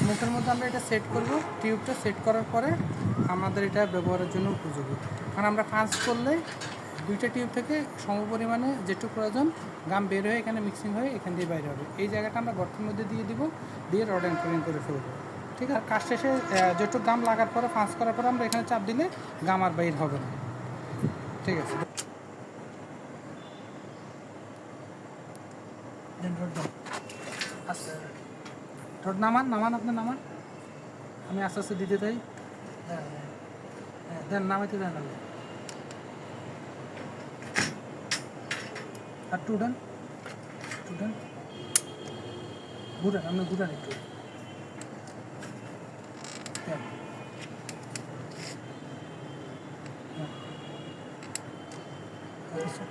মুখের মধ্যে আমরা এটা সেট করব। টিউবটা সেট করার পরে আমাদের এটা ব্যবহারের জন্য উপযোগী। কারণ আমরা পাঁচ করলে দুইটা টিউব থেকে সমপরিমাণে যেটুকু প্রয়োজন গাম বের হয়ে এখানে মিক্সিং হয়ে এখান দিয়ে বাইরে হবে। এই জায়গাটা আমরা গর্তের মধ্যে দিয়ে দিব, দিয়ে রড অ্যাঙ্করিং করে ফেলবো। ঠিক আছে, কাজ শেষে যেটুকু গাম লাগার পরে পাঁচ করার পরে আমরা এখানে চাপ দিলে গাম আর বাইর হবে না। ঠিক আছে, আচ্ছা রড নামান আপনি নামান, আমি আস্তে আস্তে দিতে চাই। দেন নামাইতে দেন আমি আর টুডান ঘুরান, আপনি ঘুরান একটু।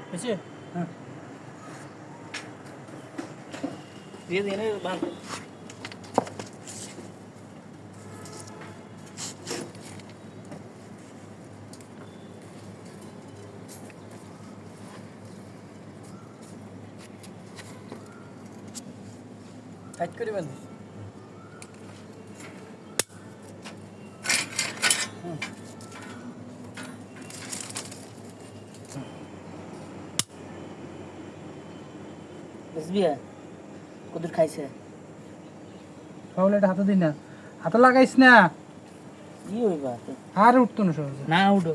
হয়েছে? হ্যাঁ, দিয়ে দিয়ে ভালো। টাইট করে বেঁধে বুঝবি? কদুর খাইছে তাহলে এটা হাতে দিন না, হাতে লাগাইস না, কি হইবা আর উঠতো না সহজে। না উঠো